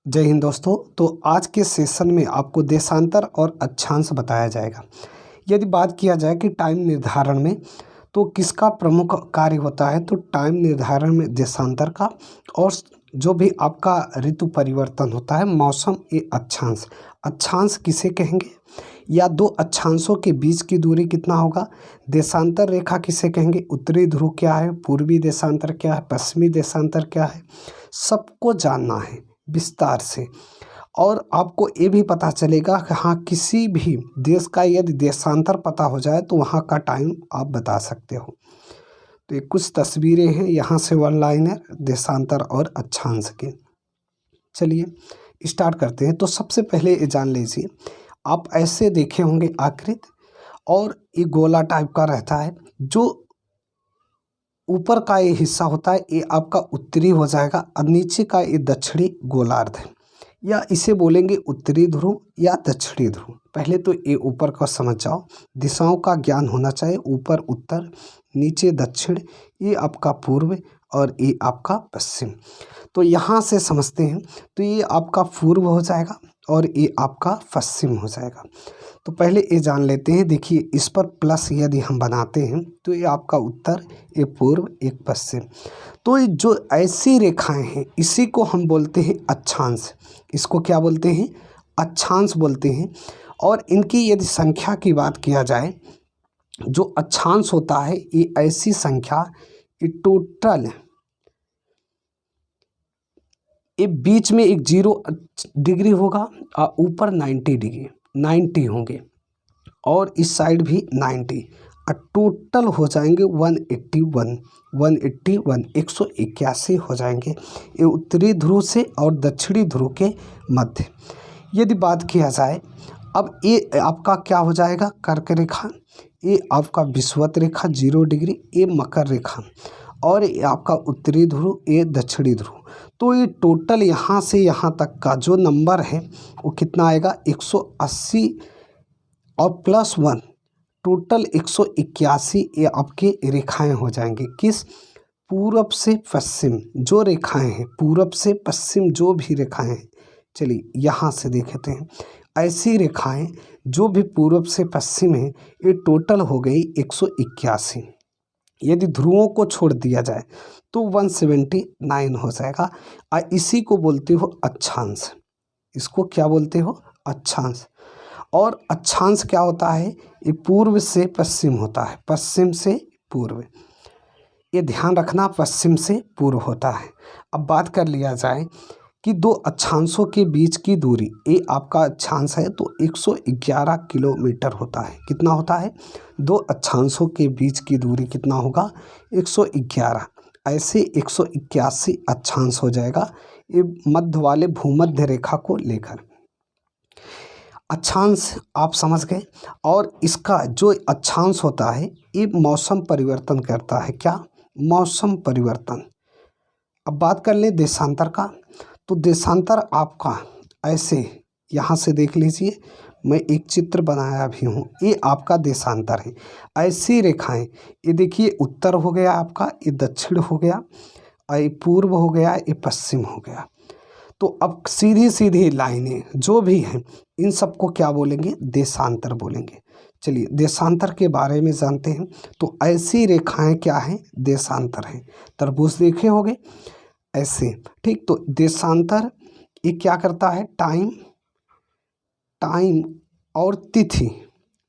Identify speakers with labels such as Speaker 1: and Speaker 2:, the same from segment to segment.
Speaker 1: जय हिंद दोस्तों। तो आज के सेशन में आपको देशांतर और अक्षांश बताया जाएगा। यदि बात किया जाए कि टाइम निर्धारण में तो किसका प्रमुख कार्य होता है, तो टाइम निर्धारण में देशांतर का, और जो भी आपका ऋतु परिवर्तन होता है, मौसम, ये अक्षांश। अक्षांश किसे कहेंगे, या दो अक्षांशों के बीच की दूरी कितना होगा। देशांतर रेखा किसे कहेंगे, उत्तरी ध्रुव क्या है, पूर्वी देशांतर क्या है, पश्चिमी देशांतर क्या है, सबको जानना है विस्तार से। और आपको ये भी पता चलेगा कि हाँ, किसी भी देश का यदि देशांतर पता हो जाए तो वहाँ का टाइम आप बता सकते हो। तो ये कुछ तस्वीरें हैं यहाँ से वन लाइनर देशांतर और अक्षांश के। चलिए स्टार्ट करते हैं। तो सबसे पहले ये जान लीजिए, आप ऐसे देखे होंगे आकृति, और ये गोला टाइप का रहता है। जो ऊपर का ये हिस्सा होता है ये आपका उत्तरी हो जाएगा, और नीचे का ये दक्षिणी गोलार्ध है, या इसे बोलेंगे उत्तरी ध्रुव या दक्षिणी ध्रुव। पहले तो ये ऊपर का समझ जाओ, दिशाओं का ज्ञान होना चाहिए। ऊपर उत्तर, नीचे दक्षिण, ये आपका पूर्व और ये आपका पश्चिम। तो यहाँ से समझते हैं, तो ये आपका पूर्व हो जाएगा और ये आपका पश्चिम हो जाएगा। तो पहले ये जान लेते हैं। देखिए, इस पर प्लस यदि हम बनाते हैं तो ये आपका उत्तर, ये पूर्व, एक पश्चिम। तो ये जो ऐसी रेखाएं हैं इसी को हम बोलते हैं अक्षांश। इसको क्या बोलते हैं, अक्षांश बोलते हैं। और इनकी यदि संख्या की बात किया जाए, जो अक्षांश होता है ये ऐसी संख्या, ये टोटल, ये बीच में एक 0 डिग्री होगा और ऊपर 90 डिग्री, 90 होंगे, और इस साइड भी 90, और टोटल हो जाएंगे 181, 181 हो जाएंगे। ये उत्तरी ध्रुव से और दक्षिणी ध्रुव के मध्य। यदि बात किया जाए, अब ये आपका क्या हो जाएगा, कर्क रेखा, ये आपका विषुवत रेखा 0 डिग्री, ये मकर रेखा, और ये आपका उत्तरी ध्रुव, ये दक्षिणी ध्रुव। तो ये टोटल यहाँ से यहाँ तक का जो नंबर है वो कितना आएगा, 180 और +1, टोटल 181 ये आपके रेखाएं हो जाएंगे। किस, पूरब से पश्चिम जो रेखाएं हैं, पूरब से पश्चिम जो भी रेखाएं हैं। चलिए यहाँ से देखते हैं, ऐसी रेखाएं जो भी पूरब से पश्चिम है, ये टोटल हो गई 181। यदि ध्रुवों को छोड़ दिया जाए तो 179 हो जाएगा, और इसी को बोलते हो अक्षांश। इसको क्या बोलते हो, अक्षांश। और अक्षांश क्या होता है, ये पूर्व से पश्चिम होता है, पश्चिम से पूर्व। ये ध्यान रखना, पश्चिम से पूर्व होता है। अब बात कर लिया जाए कि दो अक्षांशों के बीच की दूरी, ये आपका अक्षांश है तो 111 किलोमीटर होता है। कितना होता है, दो अक्षांशों के बीच की दूरी कितना होगा, 111। ऐसे 181 अक्षांश हो जाएगा, ये मध्य वाले भूमध्य रेखा को लेकर। अक्षांश आप समझ गए। और इसका जो अक्षांश होता है ये मौसम परिवर्तन करता है। क्या, मौसम परिवर्तन। अब बात कर ले देशांतर का, तो देशांतर आपका ऐसे, यहाँ से देख लीजिए, मैं एक चित्र बनाया भी हूँ, ये आपका देशांतर है। ऐसी रेखाएं, ये देखिए, उत्तर हो गया आपका, ये दक्षिण हो गया, और ये पूर्व हो गया, ये पश्चिम हो गया। तो अब सीधी सीधी लाइनें जो भी हैं, इन सबको क्या बोलेंगे, देशांतर बोलेंगे। चलिए देशांतर के बारे में जानते हैं। तो ऐसी रेखाएं क्या हैं, देशांतर हैं। तरबूज देखे होंगे ऐसे, ठीक। तो देशांतर ये क्या करता है, टाइम और तिथि,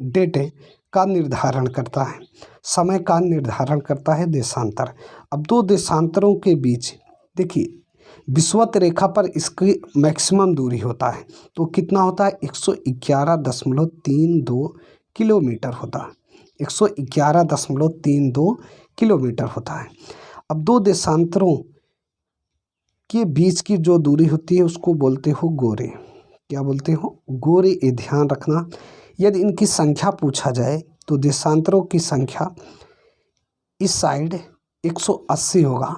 Speaker 1: डेट का निर्धारण करता है, समय का निर्धारण करता है देशांतर। अब दो देशांतरों के बीच देखिए, विषुवत रेखा पर इसकी मैक्सिमम दूरी होता है, तो कितना होता है, 111.32 किलोमीटर होता है, 111.32 किलोमीटर होता है। अब दो देशांतरों के बीच की जो दूरी होती है उसको बोलते हो गोरे। क्या बोलते हो, गोरे। ये ध्यान रखना, यदि इनकी संख्या पूछा जाए तो देशांतरों की संख्या इस साइड 180 होगा,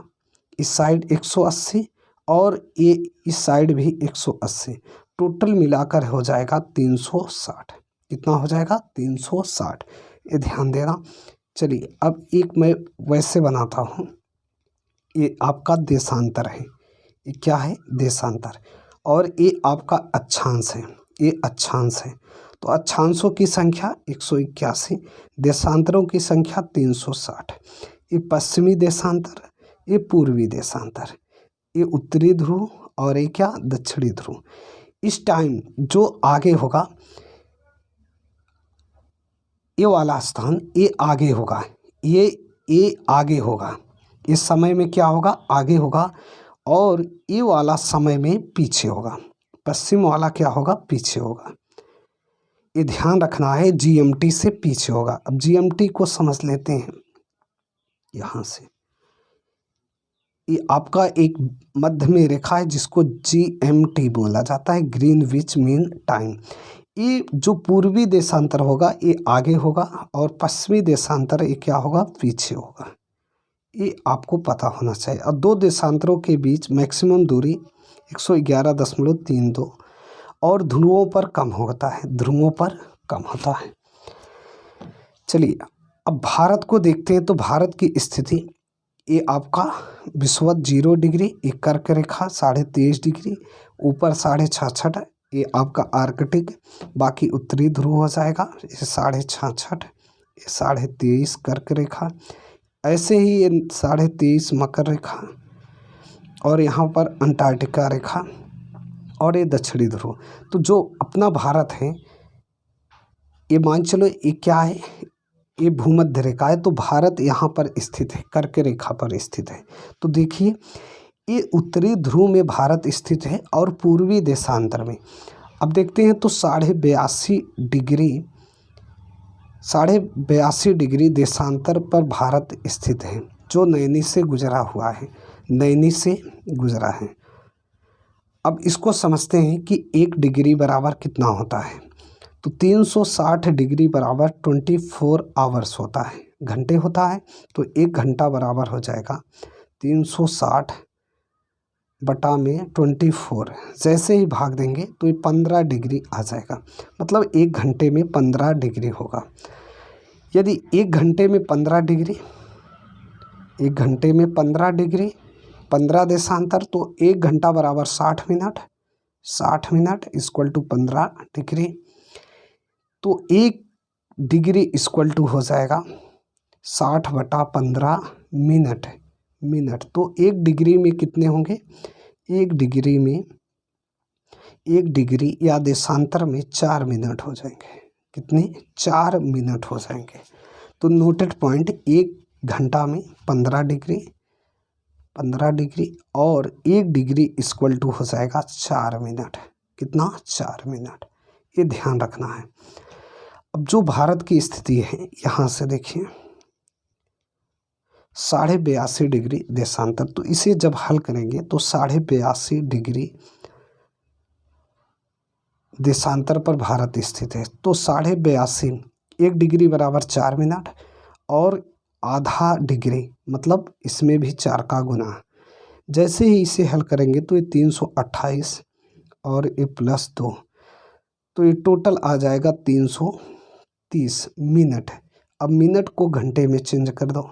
Speaker 1: इस साइड 180, और ये इस साइड भी 180, टोटल मिलाकर हो जाएगा 360। कितना हो जाएगा, 360। ये ध्यान देना। चलिए अब एक मैं वैसे बनाता हूँ, ये आपका देशांतर है, ये क्या है, देशांतर। और ये आपका अक्षांश है, ये अक्षांश है। तो अक्षांशों की संख्या 181, देशांतरों की संख्या 360। ये पश्चिमी देशांतर, ये पूर्वी देशांतर, ये उत्तरी ध्रुव और ये क्या दक्षिणी ध्रुव। इस टाइम जो आगे होगा, ये वाला स्थान ये आगे होगा, ये आगे होगा। इस समय में क्या होगा, आगे होगा, और ये वाला समय में पीछे होगा। पश्चिम वाला क्या होगा, पीछे होगा। ये ध्यान रखना है, जीएमटी से पीछे होगा। अब जीएमटी को समझ लेते हैं। यहाँ से ये आपका एक मध्य में रेखा है जिसको जीएमटी बोला जाता है, ग्रीनविच मीन टाइम। ये जो पूर्वी देशांतर होगा ये आगे होगा, और पश्चिमी देशांतर ये क्या होगा, पीछे होगा। ये आपको पता होना चाहिए। और दो देशांतरों के बीच मैक्सिमम दूरी 111.32 और ध्रुवों पर कम होता है, ध्रुवों पर कम होता है। चलिए अब भारत को देखते हैं। तो भारत की स्थिति, ये आपका विषुवत 0 डिग्री, एक कर्क रेखा 23.5 डिग्री, ऊपर 66.5, ये आपका आर्कटिक, बाकी उत्तरी ध्रुव हो जाएगा। ये 66.5, ये 23.5 कर्क रेखा, ऐसे ही ये 23.5 मकर रेखा, और यहाँ पर अंटार्कटिका रेखा, और ये दक्षिणी ध्रुव। तो जो अपना भारत है, ये मान चलो ये क्या है, ये भूमध्य रेखा है। तो भारत यहाँ पर स्थित है, कर्क रेखा पर स्थित है। तो देखिए ये उत्तरी ध्रुव में भारत स्थित है और पूर्वी देशांतर में। अब देखते हैं तो 82.5 डिग्री देशांतर पर भारत स्थित है, जो नैनी से गुजरा हुआ है, नैनी से गुजरा है। अब इसको समझते हैं कि 1 डिग्री बराबर कितना होता है। तो 360 डिग्री बराबर 24 आवर्स होता है, घंटे होता है। तो 1 घंटा बराबर हो जाएगा 360 बटा में 24। जैसे ही भाग देंगे तो ये 15 डिग्री आ जाएगा, मतलब 1 घंटे में 15 डिग्री होगा। यदि 1 घंटे में 15 डिग्री, 1 घंटे में 15 डिग्री, 15 देशांतर, तो 1 घंटा बराबर 60 minute, 60 minute equal to 15 degree. तो 1 डिग्री इक्वल टू हो जाएगा 60 बटा 15 मिनट। तो 1 डिग्री में कितने होंगे, 1 डिग्री या देशांतर में 4 मिनट हो जाएंगे। कितने, 4 मिनट हो जाएंगे। तो नोटेड पॉइंट, 1 घंटा में 15 डिग्री और 1 डिग्री इक्वल टू हो जाएगा 4 मिनट। कितना, 4 मिनट। ये ध्यान रखना है। अब जो भारत की स्थिति है, यहाँ से देखिए 82.5 डिग्री देशांतर। तो इसे जब हल करेंगे तो 82.5 डिग्री देशांतर पर भारत स्थित है। तो 82.5, 1 डिग्री बराबर 4 मिनट, और आधा डिग्री मतलब इसमें भी 4 का गुना। जैसे ही इसे हल करेंगे तो ये 328 और ये +2, तो ये टोटल आ जाएगा 330 मिनट। अब मिनट को घंटे में चेंज कर दो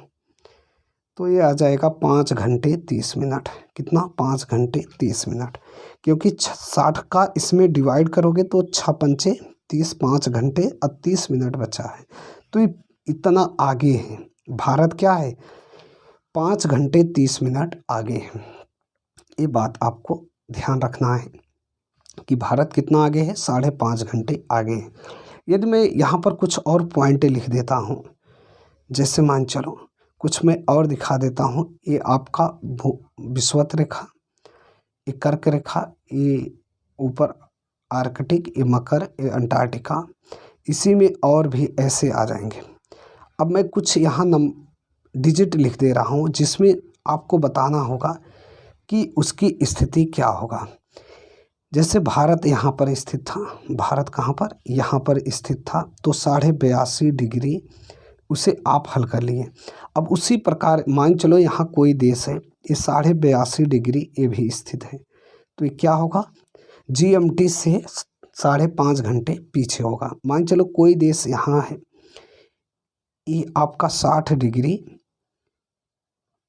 Speaker 1: तो ये आ जाएगा 5 घंटे 30 मिनट। कितना, 5 घंटे 30 मिनट। क्योंकि 60 का इसमें डिवाइड करोगे तो 6 पंचे 30, 5 घंटे और 30 मिनट बचा है। तो ये इतना आगे है भारत, क्या है, 5 घंटे 30 मिनट आगे है। ये बात आपको ध्यान रखना है कि भारत कितना आगे है, 5.5 घंटे आगे है। यदि मैं यहाँ पर कुछ और पॉइंटें लिख देता हूँ, जैसे मान चलो कुछ मैं और दिखा देता हूँ। ये आपका विषुवत रेखा, ये कर्क रेखा, ये ऊपर आर्कटिक, ये मकर, ये अंटार्कटिका, इसी में और भी ऐसे आ जाएंगे। अब मैं कुछ यहाँ डिजिट लिख दे रहा हूँ जिसमें आपको बताना होगा कि उसकी स्थिति क्या होगा। जैसे भारत यहाँ पर स्थित था, भारत कहाँ पर, यहाँ पर स्थित था। तो 82.5 डिग्री उसे आप हल कर लिए। अब उसी प्रकार मान चलो यहाँ कोई देश है, ये 82.5 डिग्री ये भी स्थित है। तो ये क्या होगा, जीएमटी से 5.5 घंटे पीछे होगा। मान चलो कोई देश यहाँ है, ये आपका 60 डिग्री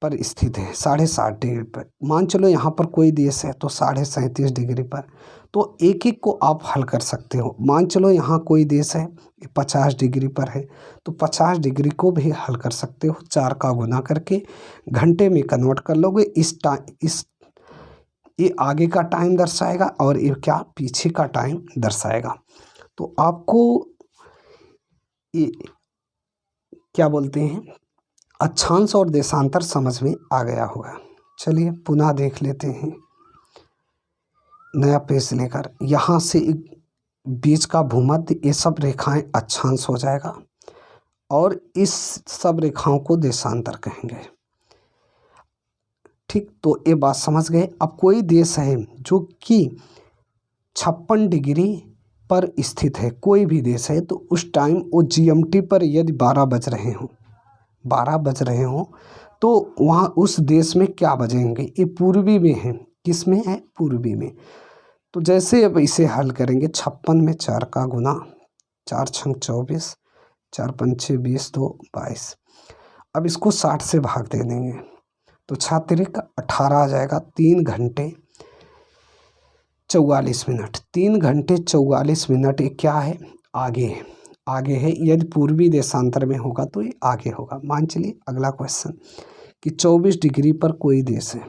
Speaker 1: पर स्थित है, 60.5 डिग्री पर। मान चलो यहाँ पर कोई देश है तो 37.5 डिग्री पर। तो एक एक को आप हल कर सकते हो। मान चलो यहाँ कोई देश है 50 डिग्री पर है, तो 50 डिग्री को भी हल कर सकते हो। 4 का गुना करके घंटे में कन्वर्ट कर लोगे। इस ये आगे का टाइम दर्शाएगा और ये क्या पीछे का टाइम दर्शाएगा। तो आपको ये क्या बोलते हैं, अक्षांश और देशांतर समझ में आ गया होगा। चलिए पुनः देख लेते हैं नया पेज लेकर। यहाँ से बीच का भूमध्य, ये सब रेखाएं अक्षांश हो जाएगा और इस सब रेखाओं को देशांतर कहेंगे। ठीक, तो ये बात समझ गए। अब कोई देश है जो कि 56 डिग्री पर स्थित है, कोई भी देश है, तो उस टाइम वो जीएमटी पर यदि 12 बज रहे हों तो वहाँ उस देश में क्या बजेंगे, ये पूर्वी में है। किस में है, पूर्वी में। तो जैसे अब इसे हल करेंगे, 56 में 4 का गुना, 4 छंग 24, 4 पंचे 20, 2 22। अब इसको 60 से भाग दे देंगे तो 6×3 18 आ जाएगा। 3 घंटे 44 मिनट, 3 घंटे 44 मिनट। ये क्या है, आगे है। यदि पूर्वी देशांतर में होगा तो ये आगे होगा। मान चलिए अगला क्वेश्चन कि 24 डिग्री पर कोई देश है।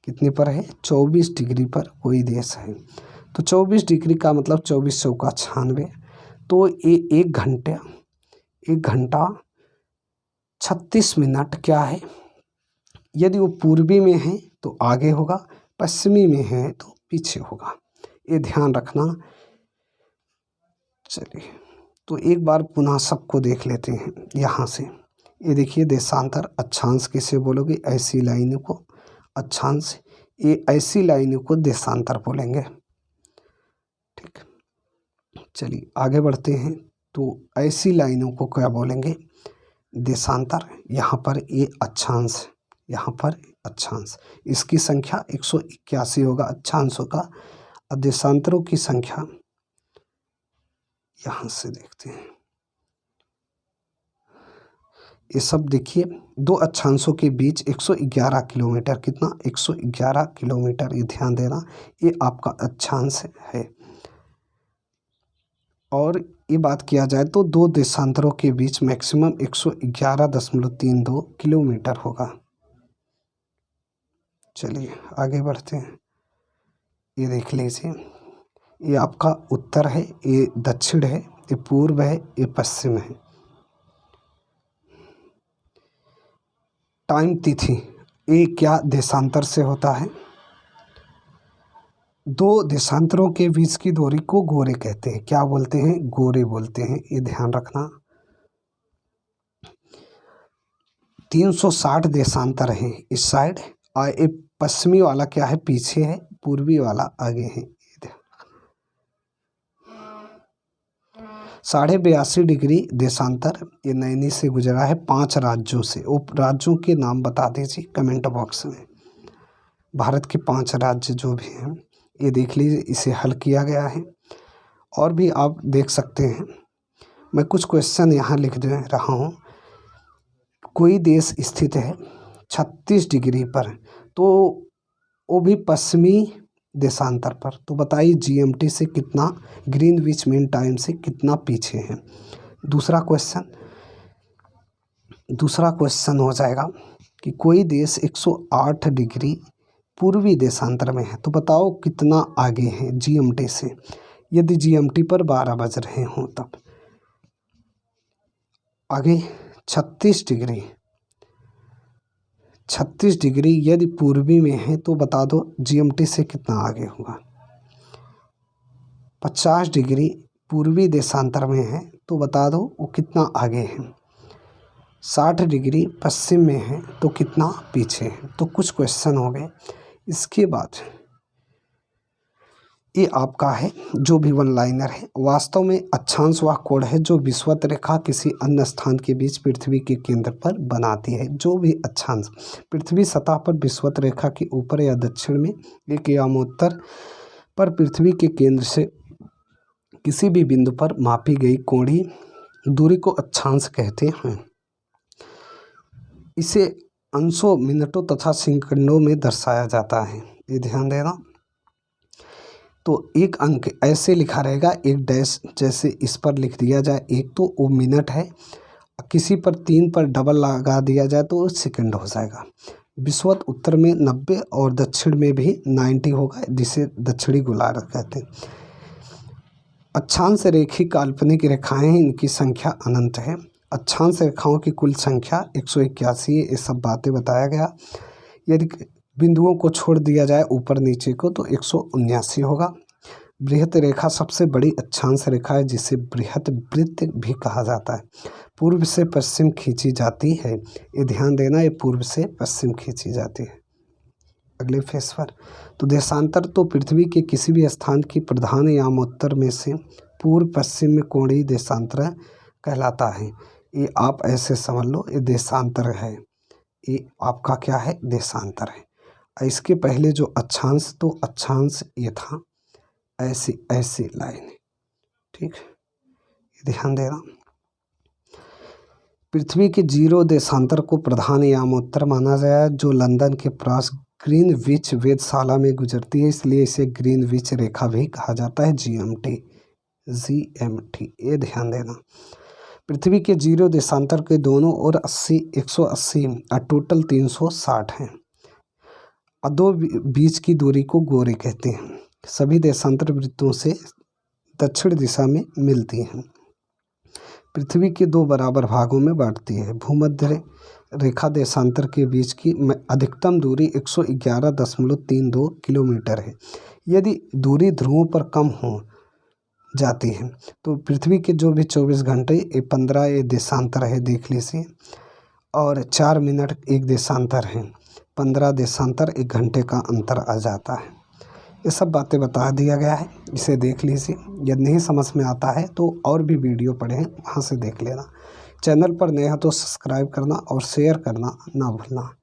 Speaker 1: कितने पर है, 24 डिग्री पर कोई देश है। तो 24 डिग्री का मतलब 24 चौका 96। तो ये 1 घंटा 36 मिनट क्या है। यदि वो पूर्वी में है तो आगे होगा, पश्चिमी में है तो पीछे होगा। ये ध्यान रखना। चलिए तो एक बार पुनः सबको देख लेते हैं यहाँ से। ये देखिए देशांतर, अक्षांश किसे बोलोगे, ऐसी लाइनों को अक्षांश, ये ऐसी लाइनों को देशांतर बोलेंगे। ठीक, चलिए आगे बढ़ते हैं। तो ऐसी लाइनों को क्या बोलेंगे, देशांतर। यहाँ पर ये अक्षांश, यहाँ पर अक्षांश। इसकी संख्या 181 होगा अक्षांशों का। और देशांतरों की संख्या यहाँ से देखते हैं। ये सब देखिए, दो अक्षांशों के बीच 111 किलोमीटर, कितना, 111 किलोमीटर। ये ध्यान देना, ये आपका अक्षांश है। और ये बात किया जाए तो दो देशांतरों के बीच मैक्सिमम 111.32 किलोमीटर होगा। चलिए आगे बढ़ते हैं। ये देख लीजिए, ये आपका उत्तर है, ये दक्षिण है, ये पूर्व है, ये पश्चिम है। टाइम तिथि, ये क्या देशांतर से होता है। दो देशांतरों के बीच की दूरी को गोरे कहते हैं। क्या बोलते हैं, गोरे बोलते हैं। ये ध्यान रखना। 360 देशांतर हैं इस साइड, और ये पश्चिमी वाला क्या है, पीछे है, पूर्वी वाला आगे है। 82.5 डिग्री देशांतर ये नैनी से गुजरा है 5 राज्यों से। उप राज्यों के नाम बता दीजिए कमेंट बॉक्स में। भारत के 5 राज्य जो भी हैं ये देख लीजिए, इसे हल किया गया है। और भी आप देख सकते हैं। मैं कुछ क्वेश्चन यहाँ लिख दे रहा हूँ। कोई देश स्थित है 36 डिग्री पर, तो वो भी पश्चिमी देशांतर पर। तो बताइए जीएमटी से कितना, ग्रीनविच मीन टाइम से कितना पीछे है। दूसरा क्वेश्चन हो जाएगा कि कोई देश 108 डिग्री पूर्वी देशांतर में है, तो बताओ कितना आगे है जीएमटी से। यदि जीएमटी पर 12 बज रहे हों तब आगे 36 डिग्री यदि पूर्वी में है तो बता दो जीएमटी से कितना आगे होगा। 50 डिग्री पूर्वी देशांतर में है तो बता दो वो कितना आगे है। 60 डिग्री पश्चिम में है तो कितना पीछे है। तो कुछ क्वेश्चन हो गए। इसके बाद ये आपका है जो भी वन लाइनर है। वास्तव में अक्षांश वह कोण है जो विषुवत रेखा किसी अन्य स्थान के बीच पृथ्वी के केंद्र पर बनाती है। जो भी अक्षांश पृथ्वी सतह पर विषुवत रेखा के ऊपर या दक्षिण में एक यामोत्तर पर पृथ्वी के केंद्र से किसी भी बिंदु पर मापी गई कोणीय दूरी को अक्षांश कहते हैं। इसे अंशों, मिनटों तथा सेकंडों में दर्शाया जाता है। ये ध्यान देना। तो एक अंक ऐसे लिखा रहेगा, एक डैश जैसे इस पर लिख दिया जाए, एक तो वो मिनट है, किसी पर 3 पर डबल लगा दिया जाए तो वो सेकंड हो जाएगा। विषुवत उत्तर में 90 और दक्षिण में भी 90 होगा, जिसे दक्षिणी गोलार्ध कहते हैं। अक्षांश रेखी काल्पनिक रेखाएं हैं, इनकी संख्या अनंत है। अक्षांश रेखाओं की कुल संख्या 181 है। ये सब बातें बताया गया। यदि बिंदुओं को छोड़ दिया जाए ऊपर नीचे को तो 179 होगा। बृहत रेखा सबसे बड़ी अक्षांश रेखा है, जिसे बृहत वृत्त भी कहा जाता है। पूर्व से पश्चिम खींची जाती है। ये ध्यान देना, ये पूर्व से पश्चिम खींची जाती है। अगले फेस पर तो देशांतर तो पृथ्वी के किसी भी स्थान की प्रधान यामोत्तर में से पूर्व पश्चिम में कोणीय देशांतर कहलाता है। ये आप ऐसे समझ लो, ये देशांतर है। ये आपका क्या है, देशांतर है। इसके पहले जो अक्षांश, तो अक्षांश ये था, ऐसी ऐसी लाइन, ठीक, ये ध्यान देना। पृथ्वी के जीरो देशांतर को प्रधान यामोत्तर माना गया है, जो लंदन के पास ग्रीनविच वेधशाला में गुजरती है, इसलिए इसे ग्रीनविच रेखा भी कहा जाता है, जीएमटी। जीएमटी, ये ध्यान देना। पृथ्वी के जीरो देशांतर के दोनों ओर 180 और टोटल 360 हैं। दो बीच की दूरी को गोरे कहते हैं। सभी देशांतर वृत्तों से दक्षिण दिशा में मिलती हैं। पृथ्वी के 2 बराबर भागों में बांटती है। भूमध्य रेखा देशांतर के बीच की अधिकतम दूरी 111.32 किलोमीटर है। यदि दूरी ध्रुवों पर कम हो जाती है तो पृथ्वी के जो भी 24 घंटे, ये 15 ये देशांतर है, देख लीजिए, और 4 मिनट एक देशांतर है, 15 देशांतर 1 घंटे का अंतर आ जाता है। ये सब बातें बता दिया गया है, इसे देख लीजिए। यदि नहीं समझ में आता है तो और भी वीडियो पड़े हैं, वहाँ से देख लेना। चैनल पर नए हो तो सब्सक्राइब करना और शेयर करना ना भूलना।